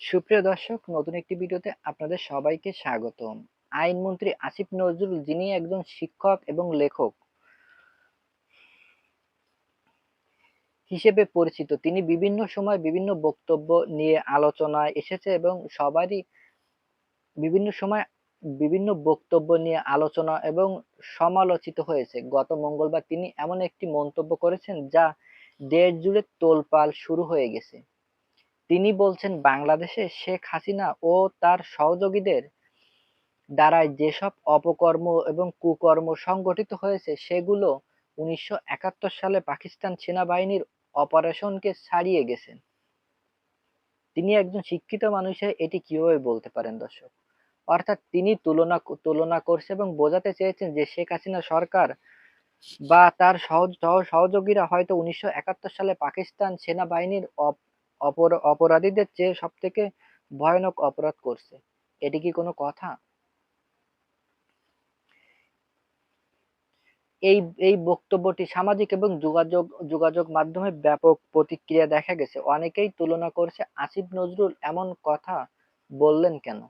সুপ্রিয় দর্শক, নতুন একটি ভিডিওতে আপনাদের সবাইকে স্বাগতম। আইনমন্ত্রী আসিফ নজরুল, যিনি একজন শিক্ষক এবং লেখক হিসেবে পরিচিত, তিনি বিভিন্ন সময় বিভিন্ন বক্তব্য নিয়ে আলোচনায় এসেছে এবং সবারই বিভিন্ন সময় বিভিন্ন বক্তব্য নিয়ে আলোচনা এবং সমালোচিত হয়েছে। গত মঙ্গলবার তিনি এমন একটি মন্তব্য করেছেন যা দেশ জুড়ে তোলপাড় শুরু হয়ে গেছে। তিনি বলছেন, বাংলাদেশে শেখ হাসিনা ও তার সহযোগীদের দ্বারা যেসব অপকর্ম এবং কুকর্ম সংগঠিত হয়েছে সেগুলো ১৯৭১ সালে পাকিস্তান সেনাবাহিনীর অপারেশনকে ছাড়িয়ে গেছে। তিনি একজন শিক্ষিত মানুষ হয়ে এটি কিভাবে বলতে পারেন দর্শক? অর্থাৎ তিনি তুলনা করছে এবং বোঝাতে চেয়েছেন যে শেখ হাসিনা সরকার বা তার সহযোগীরা হয়তো ১৯৭১ সালে পাকিস্তান সেনাবাহিনীর অপরাধীদের চেয়ে সবথেকে ভয়ানক অপরাধ করছে। এটি কি কোনো কথা? এই এই বক্তব্যটি সামাজিক এবং যোগাযোগ মাধ্যমে ব্যাপক প্রতিক্রিয়া দেখা গেছে। অনেকেই তুলনা করছে, আসিফ নজরুল এমন কথা বললেন কেন?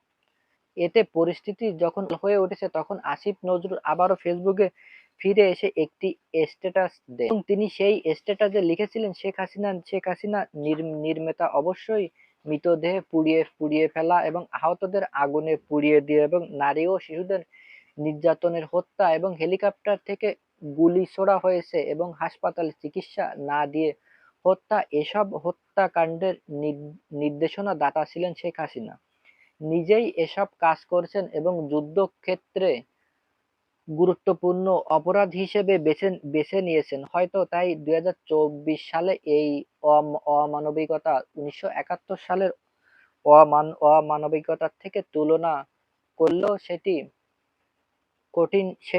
এতে পরিস্থিতি যখন হয়ে উঠেছে তখন আসিফ নজরুল আবারও ফেসবুকে ফিরে এসে একটি স্ট্যাটাস দেন এবং তিনি সেই স্ট্যাটাসে লিখেছিলেন, শেখ হাসিনা নির্মমতা অবশ্যই মৃতদেহ পুড়িয়ে ফেলা এবং আহতদের আগুনে পুড়িয়ে দিয়ে এবং নারী ও শিশুদের নির্যাতনের হত্যা এবং হেলিকপ্টার থেকে গুলি ছোড়া হয়েছে এবং হাসপাতালে চিকিৎসা না দিয়ে হত্যা, এসব হত্যাকাণ্ডের নির্দেশনা দাতা ছিলেন শেখ হাসিনা। নিজেই এসব কাজ করেছেন এবং যুদ্ধক্ষেত্রে গুরুত্বপূর্ণ অপরাধ হিসেবে বেছে নিয়েছেন। হয়তো তাই ২০২৪ সালে এই অমানবিকতা ১৯৭১ সালের অমানবিকতার থেকে করলেও সেটি কঠিন সে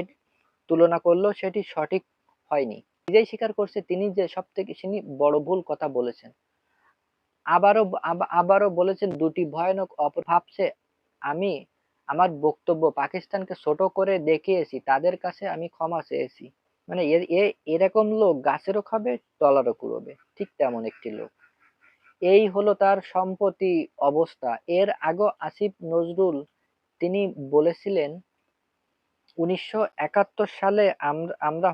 তুলনা করলেও সেটি সঠিক হয়নি। নিজেই স্বীকার করছে তিনি যে সবথেকে বড় ভুল কথা বলেছেন। আবারও বলেছেন, দুটি ভয়ানক ভাবছে আমি আমার বক্তব্য পাকিস্তানকে ছোট করে দেখিয়েছি, তাদের কাছে আমি ক্ষমা চেয়েছি। মানে এরকম লোক গাছেরও খাবে, তলারও কুড়োবে, ঠিক তেমন একটি লোক। এই হলো তার সম্প্রতি অবস্থা। এর আগেও আসিফ নজরুল তিনি বলেছিলেন, ১৯৭১ সালে আমরা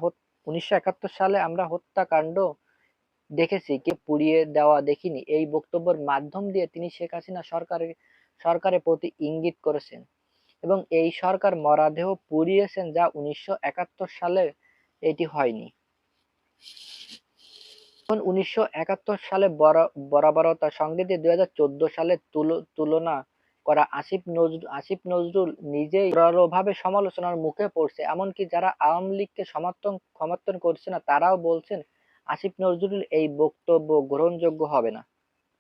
১৯৭১ সালে আমরা হত্যাকাণ্ড দেখেছি, কে পুড়িয়ে দেওয়া দেখিনি। এই বক্তব্যের মাধ্যম দিয়ে তিনি শেখ হাসিনা সরকারের প্রতি ইঙ্গিত করেছেন এবং এই সরকার মরদেহ পুড়িয়েছেন, যা ১৯৭১ সালে এটি হয়নি। এখন ১৯৭১ সালে বরাবরতার সঙ্গে দিয়ে ২০১৪ সালে তুলনা করা আসিফ নজরুল নিজেই জোরালোভাবে সমালোচনার মুখে পড়ছে। এমনকি যারা আওয়ামী লীগকে সমর্থন করছে না তারাও বলছেন আসিফ নজরুল এই বক্তব্য গ্রহণযোগ্য হবে না,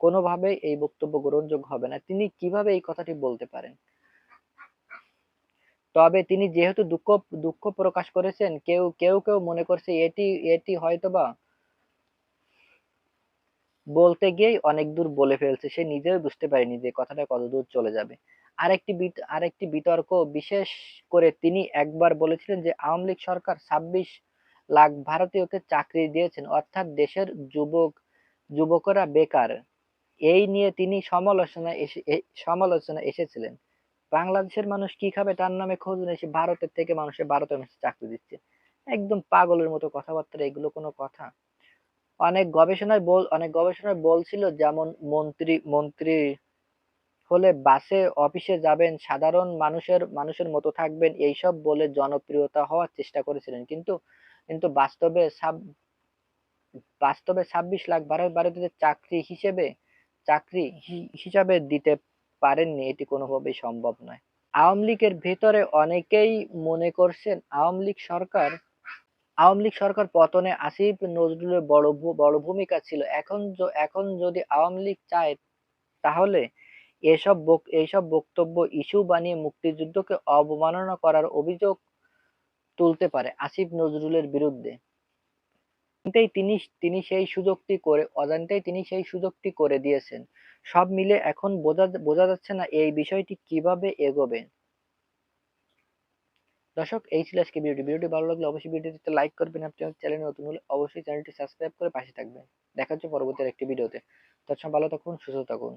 কোনোভাবেই এই বক্তব্য গ্রহণযোগ্য হবে না। তিনি কিভাবে এই কথাটি বলতে পারেন? তবে তিনি যেহেতু দুঃখ প্রকাশ করেছেন, কেউ মনে করছে এটি হয়তোবা বলতে গিয়েই অনেক দূর বলে ফেলছে, সে নিজেও বুঝতে পারেনি যে কথাটা কতদূর চলে যাবে। আরেকটি বিতর্ক, বিশেষ করে তিনি একবার বলেছিলেন যে আওয়ামী লীগ সরকার ২৬ লাখ ভারতীয়কে চাকরি দিয়েছেন, অর্থাৎ দেশের যুবকরা বেকার। এই নিয়ে তিনি সমালোচনা এসেছিলেন। বাংলাদেশের মানুষ কি খাবে তার নামে খোঁজ নেই, সে ভারতের মানুষ চাকরি দিচ্ছে। একদম পাগলের মতো কথাবার্তা, এগুলো কোনো কথা? অনেক গবেষণায় বলছিল, যেমন মন্ত্রী হলে বাসে অফিসে যাবেন, সাধারণ মানুষের মতো থাকবেন, এইসব বলে জনপ্রিয়তা হওয়ার চেষ্টা করেছিলেন। কিন্তু কিন্তু বাস্তবে ২৬ লাখ ভারতীয়দের চাকরি হিসাবে দিতে পারেননি, এটি কোনোভাবেই সম্ভব নয়। আওয়ামী লীগের ভেতরে অনেকেই মনে করছেন আওয়ামী লীগ সরকার পতনে আসিফ নজরুলের বড় ভূমিকা ছিল। এখন যদি আওয়ামী লীগ চায় তাহলে এইসব বক্তব্য ইস্যু বানিয়ে মুক্তিযুদ্ধকে অবমাননা করার অভিযোগ তুলতে পারে আসিফ নজরুলের বিরুদ্ধে। অজান্তেই তিনি সেই সুযোগটি করে দিয়েছেন। সব মিলে এখন বোঝা যাচ্ছে না এই বিষয়টি কিভাবে এগোবে। দর্শক, এই ছিল আজকে ভিডিওটি ভালো লাগলে অবশ্যই ভিডিওটিতে লাইক করবেন। আপনি আমার চ্যানেলে নতুন হলে অবশ্যই চ্যানেলটি সাবস্ক্রাইব করে পাশে থাকবেন। দেখা হচ্ছে পরবর্তী একটি ভিডিওতে। ততক্ষণ ভালো থাকুন, সুস্থ থাকুন।